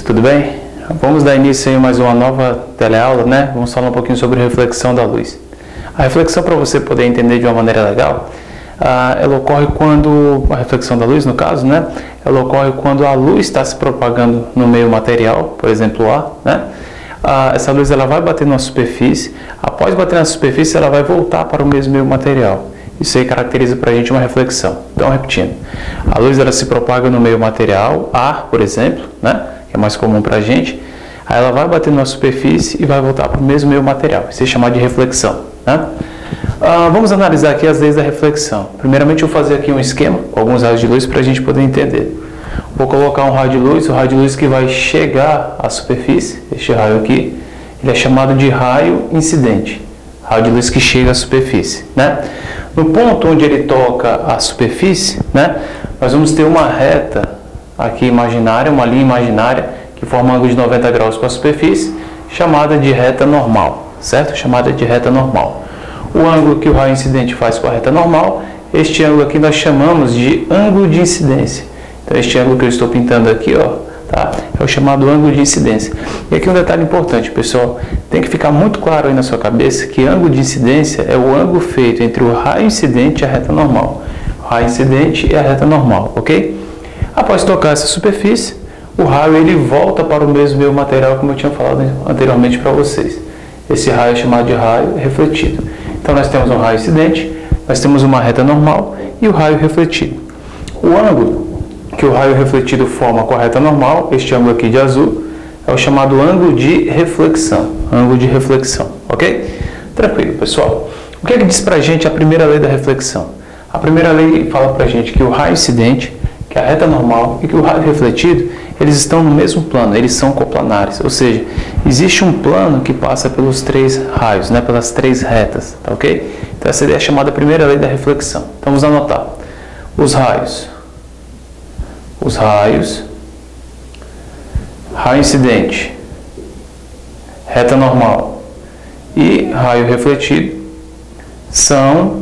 queridos, tudo bem? Vamos dar início a mais uma nova teleaula, né? Vamos falar um pouquinho sobre reflexão da luz. A reflexão, para você poder entender de uma maneira legal, ela ocorre quando, a reflexão da luz no caso, né? Ela ocorre quando a luz está se propagando no meio material, por exemplo, o ar, né? Essa luz ela vai bater numa superfície, após bater na superfície ela vai voltar para o mesmo meio material. Isso aí caracteriza para a gente uma reflexão. Então, repetindo, a luz ela se propaga no meio material, ar, por exemplo, né? Que é mais comum para a gente. Aí ela vai bater numa superfície e vai voltar para o mesmo meio material. Isso é chamado de reflexão, né? Vamos analisar aqui as leis da reflexão. Primeiramente, eu vou fazer aqui um esquema com alguns raios de luz para a gente poder entender. Vou colocar um raio de luz, o raio de luz que vai chegar à superfície, este raio aqui, ele é chamado de raio incidente. Raio de luz que chega à superfície, né? No ponto onde ele toca a superfície, né, nós vamos ter uma reta aqui imaginária, uma linha imaginária que forma um ângulo de 90 graus com a superfície, chamada de reta normal, certo? Chamada de reta normal. O ângulo que o raio incidente faz com a reta normal, este ângulo aqui nós chamamos de ângulo de incidência. Então, este ângulo que eu estou pintando aqui, ó, tá? É o chamado ângulo de incidência. E aqui um detalhe importante, pessoal, tem que ficar muito claro aí na sua cabeça que ângulo de incidência é o ângulo feito entre o raio incidente e a reta normal. O raio incidente e a reta normal, ok? Após tocar essa superfície, o raio ele volta para o mesmo meio material, como eu tinha falado anteriormente para vocês. Esse raio é chamado de raio refletido. Então, nós temos um raio incidente, nós temos uma reta normal e o raio refletido. O ângulo que o raio refletido forma com a reta normal, este ângulo aqui de azul, é o chamado ângulo de reflexão. Ângulo de reflexão, ok? Tranquilo, pessoal. O que é que diz pra gente a primeira lei da reflexão? A primeira lei fala pra gente que o raio incidente, que a reta normal e que o raio refletido, eles estão no mesmo plano, eles são coplanares. Ou seja, existe um plano que passa pelos três raios, né, pelas três retas, tá ok? Então essa ideia é chamada primeira lei da reflexão. Então vamos anotar. Os raios, raio incidente, reta normal e raio refletido são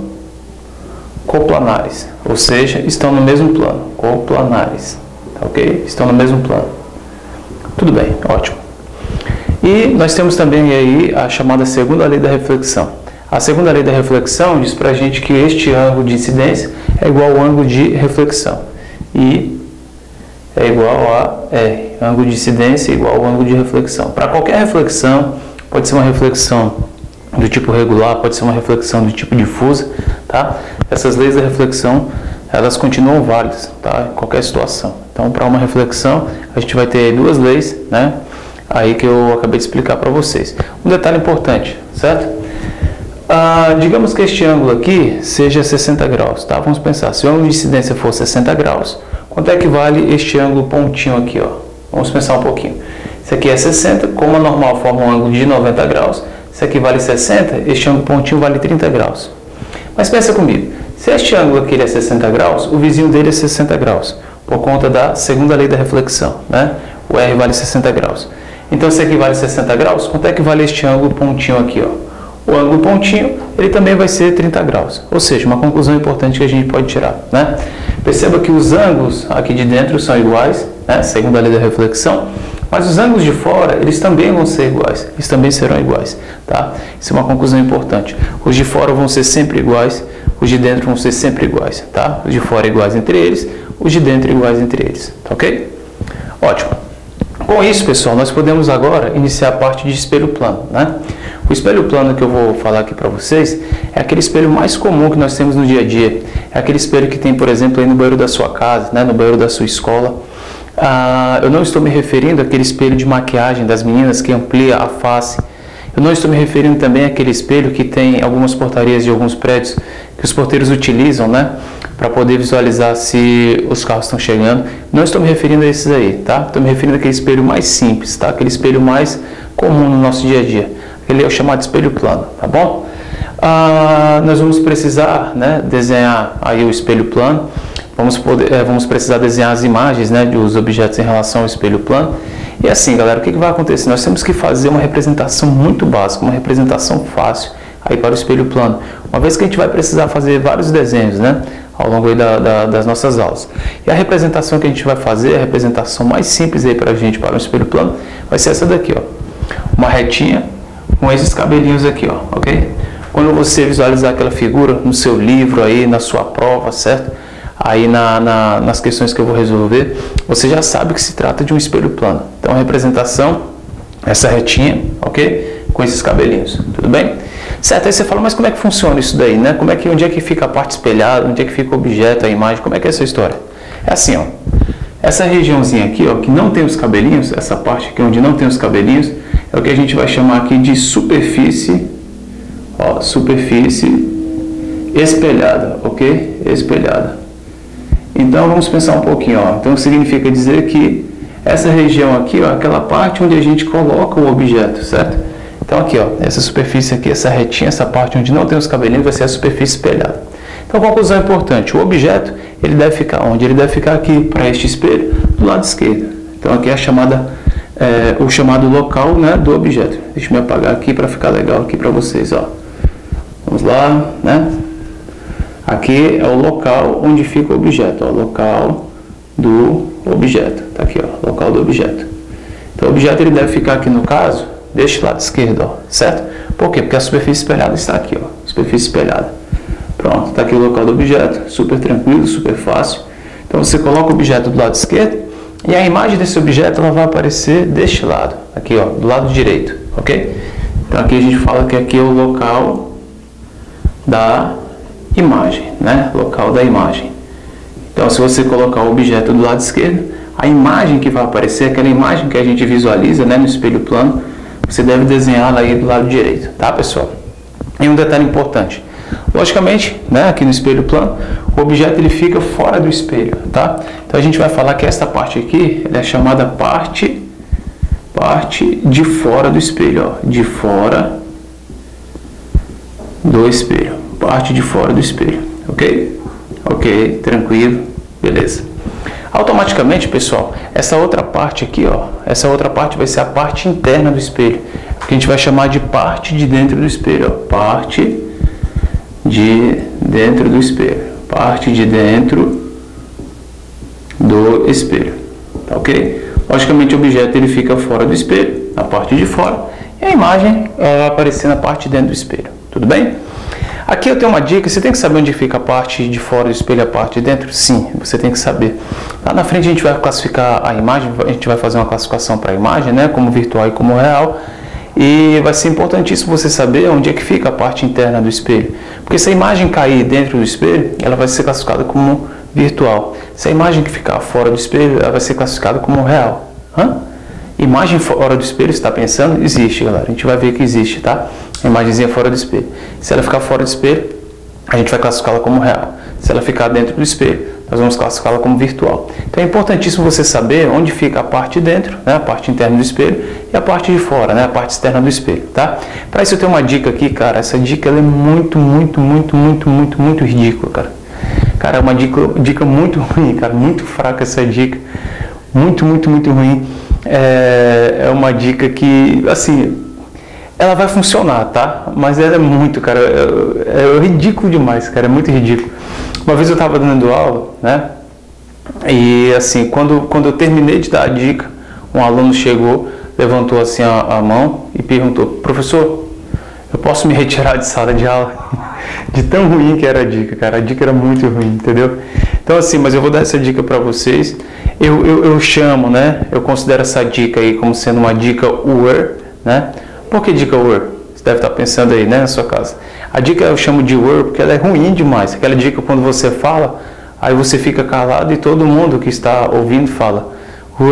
coplanares, ou seja, estão no mesmo plano, coplanares, tá ok? Estão no mesmo plano. Tudo bem, ótimo. E nós temos também aí a chamada segunda lei da reflexão. A segunda lei da reflexão diz pra gente que este ângulo de incidência é igual ao ângulo de reflexão. E é igual a R. Ângulo de incidência é igual ao ângulo de reflexão. Para qualquer reflexão, pode ser uma reflexão do tipo regular, pode ser uma reflexão do tipo difusa, tá? Essas leis da reflexão, elas continuam válidas, tá? Em qualquer situação. Então, para uma reflexão, a gente vai ter duas leis, né? Aí que eu acabei de explicar para vocês. Um detalhe importante, certo? Digamos que este ângulo aqui seja 60 graus, tá? Vamos pensar, se o ângulo de incidência for 60 graus, quanto é que vale este ângulo pontinho aqui, ó? Vamos pensar um pouquinho. Isso aqui é 60, como a normal forma um ângulo de 90 graus, isso aqui vale 60, este ângulo pontinho vale 30 graus. Mas pensa comigo, se este ângulo aqui é 60 graus, o vizinho dele é 60 graus, por conta da segunda lei da reflexão, né? O R vale 60 graus. Então, se aqui vale 60 graus, quanto é que vale este ângulo pontinho aqui, ó? O ângulo pontinho, ele também vai ser 30 graus. Ou seja, uma conclusão importante que a gente pode tirar, né? Perceba que os ângulos aqui de dentro são iguais, né? Segundo a lei da reflexão, mas os ângulos de fora, eles também vão ser iguais. Eles também serão iguais, tá? Isso é uma conclusão importante. Os de fora vão ser sempre iguais, os de dentro vão ser sempre iguais, tá? Os de fora iguais entre eles, os de dentro iguais entre eles, tá ok? Ótimo. Com isso, pessoal, nós podemos agora iniciar a parte de espelho plano, né? O espelho plano que eu vou falar aqui para vocês é aquele espelho mais comum que nós temos no dia a dia. É aquele espelho que tem, por exemplo, aí no banheiro da sua casa, né? No banheiro da sua escola. Eu não estou me referindo àquele espelho de maquiagem das meninas que amplia a face. Eu não estou me referindo também àquele espelho que tem algumas portarias de alguns prédios que os porteiros utilizam, né? Para poder visualizar se os carros estão chegando. Não estou me referindo a esses aí, tá? Estou me referindo àquele espelho mais simples, tá? Aquele espelho mais comum no nosso dia a dia. Ele é o chamado espelho plano, tá bom? Nós vamos precisar, né, desenhar aí o espelho plano. Vamos precisar desenhar as imagens, né, dos objetos em relação ao espelho plano. E assim, galera, o que vai acontecer? Nós temos que fazer uma representação muito básica, uma representação fácil aí para o espelho plano. Uma vez que a gente vai precisar fazer vários desenhos, né, ao longo aí das nossas aulas. E a representação que a gente vai fazer, a representação mais simples aí para a gente, para um espelho plano, vai ser essa daqui, ó. Uma retinha com esses cabelinhos aqui, ó, ok? Quando você visualizar aquela figura no seu livro aí, na sua prova, certo? Aí nas questões que eu vou resolver, você já sabe que se trata de um espelho plano. Então a representação, essa retinha, ok? Com esses cabelinhos, tudo bem? Certo, aí você fala, mas como é que funciona isso daí, né? Onde é que fica a parte espelhada, onde é que fica o objeto, a imagem, como é que é essa história? É assim, ó, essa regiãozinha aqui, ó, que não tem os cabelinhos, essa parte aqui onde não tem os cabelinhos, é o que a gente vai chamar aqui de superfície, ó, superfície espelhada, ok? Espelhada. Então vamos pensar um pouquinho, ó, então significa dizer que essa região aqui, ó, é aquela parte onde a gente coloca o objeto, certo? Então aqui, ó, essa superfície aqui, essa retinha, essa parte onde não tem os cabelinhos vai ser a superfície espelhada. Então, conclusão importante, o objeto, ele deve ficar onde? Ele deve ficar aqui, para este espelho, do lado esquerdo. Então aqui é o chamado local, né, do objeto. Deixa eu me apagar aqui para ficar legal aqui para vocês, ó. Vamos lá, né? Aqui é o local onde fica o objeto, ó, local do objeto. Tá aqui, ó, local do objeto. Então o objeto ele deve ficar aqui no caso deste lado esquerdo, ó, certo? Por quê? Porque a superfície espelhada está aqui, ó, superfície espelhada. Pronto, está aqui o local do objeto, super tranquilo, super fácil. Então você coloca o objeto do lado esquerdo e a imagem desse objeto ela vai aparecer deste lado, aqui, ó, do lado direito, ok? Então aqui a gente fala que aqui é o local da imagem, né? Local da imagem. Então se você colocar o objeto do lado esquerdo, a imagem que vai aparecer, aquela imagem que a gente visualiza, né, no espelho plano, você deve desenhá-la aí do lado direito, tá, pessoal? E um detalhe importante, logicamente, né, aqui no espelho plano, o objeto ele fica fora do espelho, tá? Então a gente vai falar que esta parte aqui, ela é chamada parte de fora do espelho, ó, de fora do espelho, parte de fora do espelho, ok? Ok, tranquilo, beleza. Automaticamente, pessoal, essa outra parte aqui, ó, essa outra parte vai ser a parte interna do espelho, que a gente vai chamar de parte de dentro do espelho, ó, parte de dentro do espelho, parte de dentro do espelho, tá ok? Logicamente o objeto ele fica fora do espelho, na parte de fora, e a imagem vai aparecer na parte de dentro do espelho, tudo bem? Aqui eu tenho uma dica, você tem que saber onde fica a parte de fora do espelho e a parte de dentro? Sim, você tem que saber. Lá na frente a gente vai classificar a imagem, a gente vai fazer uma classificação para a imagem, né, como virtual e como real. E vai ser importantíssimo você saber onde é que fica a parte interna do espelho. Porque se a imagem cair dentro do espelho, ela vai ser classificada como virtual. Se a imagem que ficar fora do espelho, ela vai ser classificada como real. Imagem fora do espelho, você está pensando? Existe, galera. A gente vai ver que existe, tá? A imagenzinha fora do espelho. Se ela ficar fora do espelho, a gente vai classificá-la como real. Se ela ficar dentro do espelho, nós vamos classificá-la como virtual. Então é importantíssimo você saber onde fica a parte de dentro, né, a parte interna do espelho, e a parte de fora, né, a parte externa do espelho, tá? Para isso eu tenho uma dica aqui, cara. Essa dica ela é muito ridícula, cara. Cara, é uma dica muito ruim, cara. Muito fraca essa dica. Muito ruim. É uma dica que, assim, ela vai funcionar, tá? Mas ela é muito, cara, é ridículo demais, cara, é muito ridículo. Uma vez eu estava dando aula, né? E assim, quando eu terminei de dar a dica, um aluno chegou, levantou assim a mão e perguntou: professor, eu posso me retirar de sala de aula? De tão ruim que era a dica, cara, a dica era muito ruim, entendeu? Então assim, mas eu vou dar essa dica para vocês. Eu chamo, né? Eu considero essa dica aí como sendo uma dica UR, né? Por que dica UR? Você deve estar pensando aí, né, na sua casa. A dica eu chamo de UR porque ela é ruim demais. Aquela dica quando você fala, aí você fica calado e todo mundo que está ouvindo fala UR.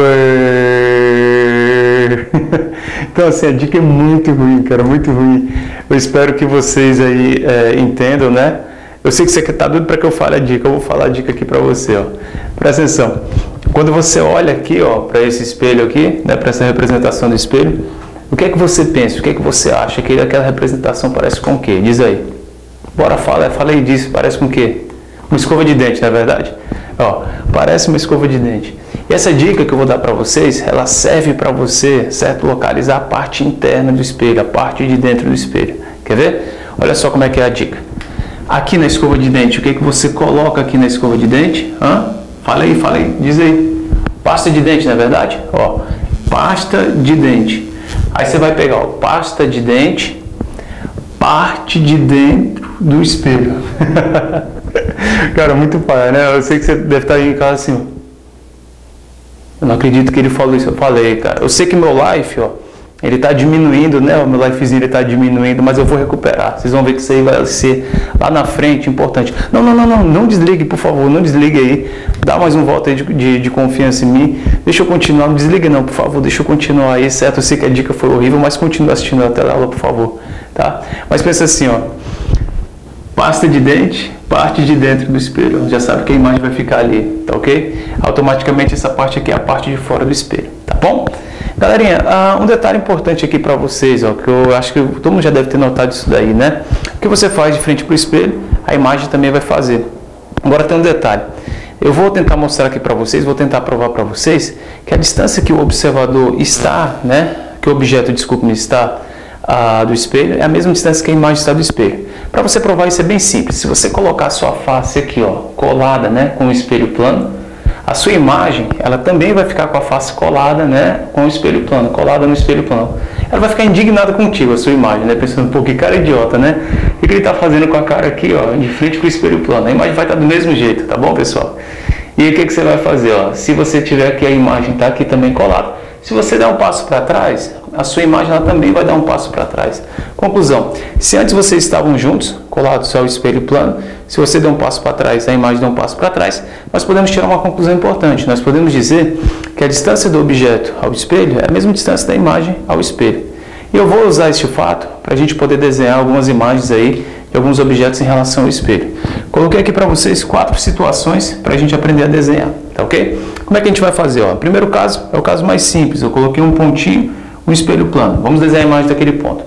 Então assim, a dica é muito ruim, cara, muito ruim. Eu espero que vocês aí entendam, né? Eu sei que você está doido para que eu fale a dica. Eu vou falar a dica aqui para você, ó. Presta atenção. Quando você olha aqui, ó, para esse espelho aqui, né, para essa representação do espelho, o que é que você pensa? O que é que você acha? Que aquela representação parece com o quê? Diz aí. Bora, falei disso. Parece com o quê? Uma escova de dente, não é verdade? Ó, parece uma escova de dente. E essa dica que eu vou dar para vocês, ela serve para você, certo? Localizar a parte interna do espelho, a parte de dentro do espelho. Quer ver? Olha só como é que é a dica. aqui na escova de dente, o que você coloca aqui na escova de dente? Fala aí, diz aí. Pasta de dente, não é verdade? Ó, pasta de dente. Aí você vai pegar, ó, pasta de dente, parte de dentro do espelho. Cara, muito pai, né? Eu sei que você deve estar aí em casa assim. Eu não acredito que ele falou isso. Eu falei, cara. Eu sei que meu life, ó, ele tá diminuindo, né? O meu lifezinho ele tá diminuindo, mas eu vou recuperar. Vocês vão ver que isso aí vai ser lá na frente importante. Não desligue, por favor, não desligue aí. Dá mais um voto aí de confiança em mim. Deixa eu continuar, não desligue não, por favor. Deixa eu continuar aí, certo? Eu sei que a dica foi horrível, mas continue assistindo a tela, por favor, tá? Mas pensa assim, ó. Pasta de dente, parte de dentro do espelho. Já sabe que a imagem vai ficar ali, tá ok? Automaticamente essa parte aqui é a parte de fora do espelho, tá bom? Galerinha, um detalhe importante aqui para vocês, ó, que eu acho que todo mundo já deve ter notado isso daí, né? O que você faz de frente para o espelho, a imagem também vai fazer. Agora tem um detalhe. Eu vou tentar mostrar aqui para vocês, vou tentar provar para vocês que a distância que o observador está, né? Que o objeto, desculpe-me, está do espelho é a mesma distância que a imagem está do espelho. Para você provar isso é bem simples. Se você colocar a sua face aqui, ó, colada, né, com o espelho plano, a sua imagem, ela também vai ficar com a face colada, né, com o espelho plano, colada no espelho plano. Ela vai ficar indignada contigo, a sua imagem, né, pensando, pô, que cara idiota, né? O que ele está fazendo com a cara aqui, ó, de frente para o espelho plano? A imagem vai estar do mesmo jeito, tá bom, pessoal? E aí, o que você vai fazer, ó? Se você tiver aqui a imagem, tá aqui também colada. Se você der um passo para trás, a sua imagem ela também vai dar um passo para trás. Conclusão, se antes vocês estavam juntos, colados ao espelho plano, se você der um passo para trás, a imagem dá um passo para trás, nós podemos tirar uma conclusão importante. Nós podemos dizer que a distância do objeto ao espelho é a mesma distância da imagem ao espelho. E eu vou usar este fato para a gente poder desenhar algumas imagens aí de alguns objetos em relação ao espelho. Coloquei aqui para vocês 4 situações para a gente aprender a desenhar, tá ok? Como é que a gente vai fazer? Ó? O primeiro caso é o caso mais simples. Eu coloquei um pontinho, um espelho plano. Vamos desenhar a imagem daquele ponto.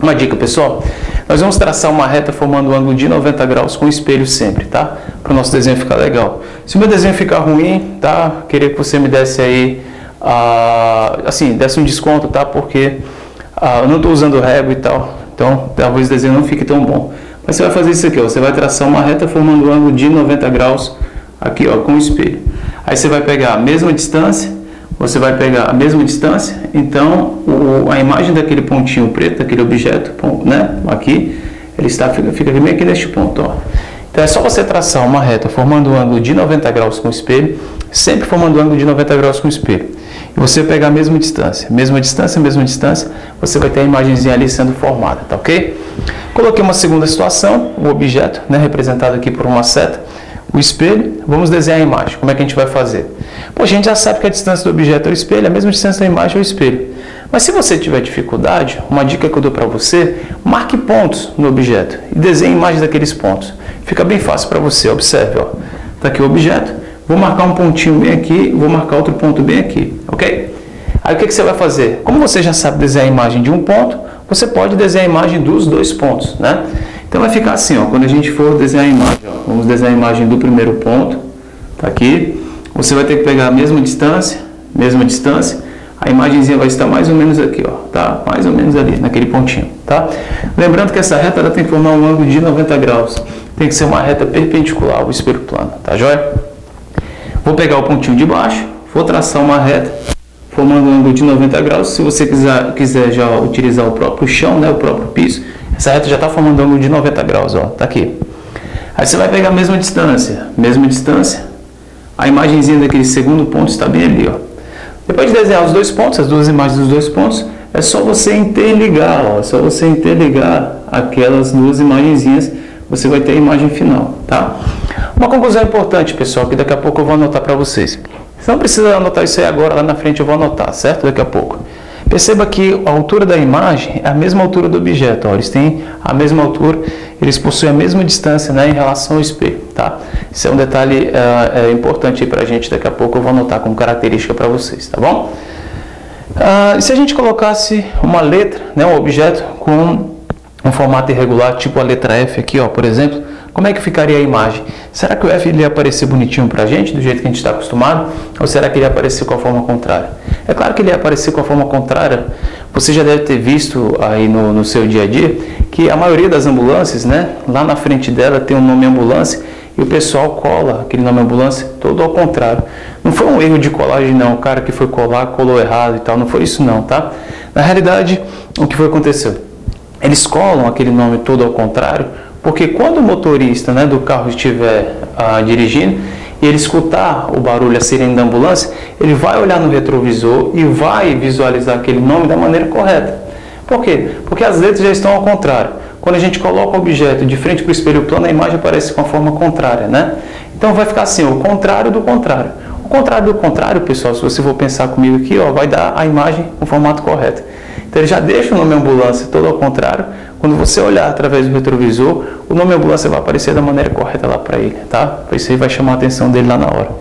Uma dica, pessoal. Nós vamos traçar uma reta formando um ângulo de 90 graus com o espelho sempre, tá? Para o nosso desenho ficar legal. Se o meu desenho ficar ruim, tá? Queria que você me desse aí, desse um desconto, tá? Porque eu não estou usando régua e tal. Então, talvez o desenho não fique tão bom. Mas você vai fazer isso aqui, ó. Você vai traçar uma reta formando um ângulo de 90 graus aqui, ó, com o espelho. Aí você vai pegar a mesma distância, então a imagem daquele pontinho preto, daquele objeto, né, aqui, ele fica bem aqui neste ponto, ó. Então é só você traçar uma reta formando um ângulo de 90 graus com o espelho, sempre formando um ângulo de 90 graus com o espelho. E você pegar a mesma distância, você vai ter a imagenzinha ali sendo formada, tá ok? Coloquei uma segunda situação, o objeto, né, representado aqui por uma seta, o espelho, vamos desenhar a imagem. Como é que a gente vai fazer? Pô, a gente já sabe que a distância do objeto ao espelho é a mesma distância da imagem ao espelho. Mas se você tiver dificuldade, uma dica que eu dou para você, marque pontos no objeto e desenhe imagens daqueles pontos. Fica bem fácil para você, observe, ó. Tá aqui o objeto, vou marcar um pontinho bem aqui, vou marcar outro ponto bem aqui, ok? Aí o que você vai fazer? Como você já sabe desenhar a imagem de um ponto, você pode desenhar a imagem dos dois pontos, né? Então vai ficar assim, ó, quando a gente for desenhar a imagem, ó, vamos desenhar a imagem do primeiro ponto, tá aqui, você vai ter que pegar a mesma distância, a imagenzinha vai estar mais ou menos aqui, ó, tá? Mais ou menos ali, naquele pontinho, tá? Lembrando que essa reta ela tem que formar um ângulo de 90 graus, tem que ser uma reta perpendicular ao espelho plano, tá joia? Vou pegar o pontinho de baixo, vou traçar uma reta, formando um ângulo de 90 graus, se você quiser já utilizar o próprio chão, né, o próprio piso, essa reta já está formando um ângulo de 90 graus, ó, tá aqui. Aí você vai pegar a mesma distância, a imagenzinha daquele segundo ponto está bem ali, ó. Depois de desenhar os dois pontos, as duas imagens dos dois pontos, é só você interligar, ó, aquelas duas imagenzinhas, você vai ter a imagem final, tá? Uma conclusão importante, pessoal, que daqui a pouco eu vou anotar para vocês. Você não precisa anotar isso aí agora, lá na frente eu vou anotar, certo? Daqui a pouco. Perceba que a altura da imagem é a mesma altura do objeto, ó, eles têm a mesma altura, eles possuem a mesma distância, né, em relação ao espelho, tá? Isso é um detalhe importante para a gente, daqui a pouco eu vou anotar como característica para vocês, tá bom? E se a gente colocasse uma letra, né, um objeto com um formato irregular, tipo a letra F aqui, ó, por exemplo, como é que ficaria a imagem? Será que o F ele ia aparecer bonitinho para a gente, do jeito que a gente está acostumado? Ou será que ele ia aparecer com a forma contrária? É claro que ele ia aparecer com a forma contrária. Você já deve ter visto aí no seu dia a dia que a maioria das ambulâncias, né, lá na frente dela tem o nome ambulância e o pessoal cola aquele nome ambulância todo ao contrário. Não foi um erro de colagem não, o cara que foi colar colou errado e tal, não foi isso não, tá? Na realidade, o que foi aconteceu? Eles colam aquele nome todo ao contrário, porque quando o motorista, né, do carro estiver dirigindo e ele escutar o barulho, a sirene da ambulância, ele vai olhar no retrovisor e vai visualizar aquele nome da maneira correta. Por quê? Porque as letras já estão ao contrário. Quando a gente coloca o objeto de frente para o espelho plano, a imagem aparece com a forma contrária, né? Então vai ficar assim, o contrário do contrário. O contrário do contrário, pessoal, se você for pensar comigo aqui, ó, vai dar a imagem com o formato correto. Então ele já deixa o nome ambulância todo ao contrário. Quando você olhar através do retrovisor, o nome ambulância vai aparecer da maneira correta lá para ele, tá? Isso aí vai chamar a atenção dele lá na hora.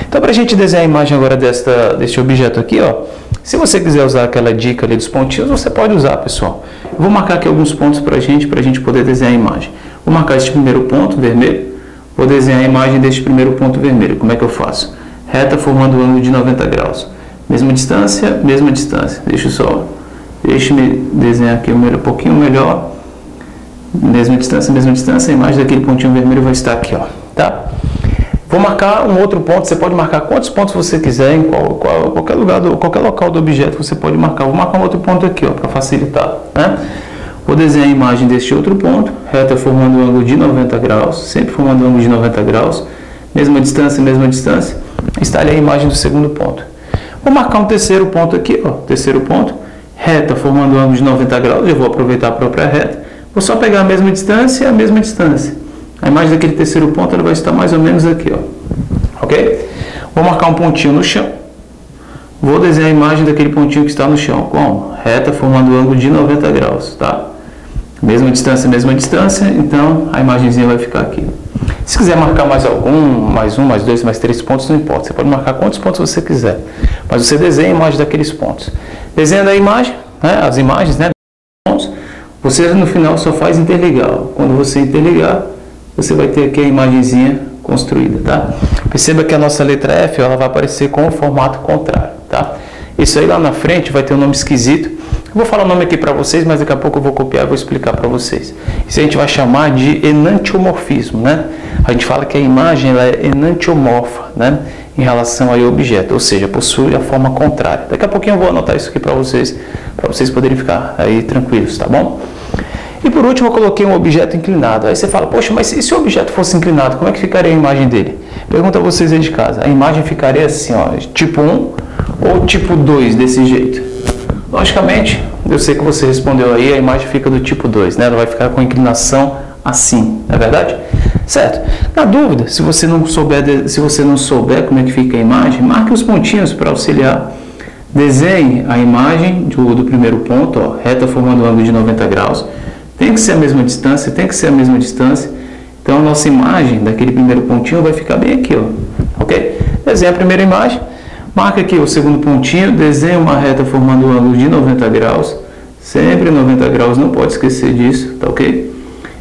Então, para a gente desenhar a imagem agora deste objeto aqui, ó, se você quiser usar aquela dica ali dos pontinhos, você pode usar, pessoal. Eu vou marcar aqui alguns pontos para a gente poder desenhar a imagem. Vou marcar este primeiro ponto vermelho, vou desenhar a imagem deste primeiro ponto vermelho. Como é que eu faço? Reta formando um ângulo de 90 graus. Mesma distância, mesma distância. Deixe-me desenhar aqui um pouquinho melhor. Mesma distância, a imagem daquele pontinho vermelho vai estar aqui, ó, tá? Vou marcar um outro ponto, você pode marcar quantos pontos você quiser, em qualquer local do objeto você pode marcar. Vou marcar um outro ponto aqui, ó, para facilitar, né? Vou desenhar a imagem deste outro ponto, reta formando um ângulo de 90 graus, sempre formando um ângulo de 90 graus, mesma distância, está ali a imagem do segundo ponto. Vou marcar um terceiro ponto aqui, ó, terceiro ponto, reta formando um ângulo de 90 graus, eu vou aproveitar a própria reta, vou só pegar a mesma distância e a mesma distância. A imagem daquele terceiro ponto ela vai estar mais ou menos aqui, ó. Ok? Vou marcar um pontinho no chão. Vou desenhar a imagem daquele pontinho que está no chão. Como? Reta formando um ângulo de 90 graus, tá? Mesma distância, então a imagenzinha vai ficar aqui. Se quiser marcar mais algum, mais um, mais dois, mais três pontos, não importa. Você pode marcar quantos pontos você quiser. Mas você desenha a imagem daqueles pontos. Desenhando a imagem, né, as imagens, né, pontos, você no final só faz interligar. Quando você interligar, você vai ter aqui a imagenzinha construída, tá? Perceba que a nossa letra F, ela vai aparecer com o formato contrário, tá? Isso aí lá na frente vai ter um nome esquisito. Eu vou falar o nome aqui para vocês, mas daqui a pouco eu vou copiar e vou explicar para vocês. Isso a gente vai chamar de enantiomorfismo, né? A gente fala que a imagem ela é enantiomorfa, né? Em relação ao objeto, ou seja, possui a forma contrária. Daqui a pouquinho eu vou anotar isso aqui para vocês poderem ficar aí tranquilos, tá bom? E por último eu coloquei um objeto inclinado. Aí você fala, poxa, mas e se o objeto fosse inclinado, como é que ficaria a imagem dele? Pergunta a vocês aí de casa. A imagem ficaria assim, ó, tipo 1 ou tipo 2, desse jeito? Logicamente, eu sei que você respondeu aí, a imagem fica do tipo 2, né? Ela vai ficar com inclinação assim, não é verdade? Certo? Na dúvida, se você não souber como é que fica a imagem, marque os pontinhos para auxiliar. Desenhe a imagem do primeiro ponto, ó, reta formando um ângulo de 90 graus. Tem que ser a mesma distância, Então a nossa imagem daquele primeiro pontinho vai ficar bem aqui, ó. Ok? Desenha a primeira imagem, marca aqui o segundo pontinho, desenha uma reta formando um ângulo de 90 graus. Sempre 90 graus, não pode esquecer disso, tá ok?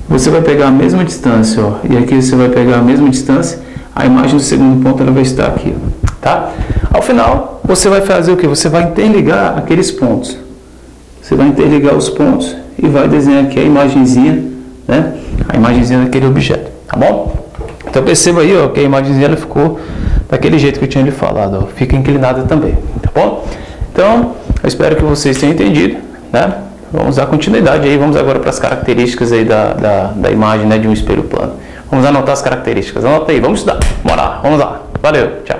Você vai pegar a mesma distância, ó. E aqui você vai pegar a mesma distância, a imagem do segundo ponto ela vai estar aqui, ó, tá? Ao final, você vai fazer o que? Você vai interligar aqueles pontos. Você vai interligar os pontos e vai desenhar aqui a imagenzinha, né? A imagenzinha daquele objeto, tá bom? Então perceba aí, ó, que a imagenzinha ela ficou daquele jeito que eu tinha lhe falado, ó, fica inclinada também, tá bom? Então, eu espero que vocês tenham entendido, né? Vamos dar continuidade aí, vamos agora para as características aí da imagem, né, de um espelho plano. Vamos anotar as características, anota aí, vamos estudar, bora lá, vamos lá, valeu, tchau.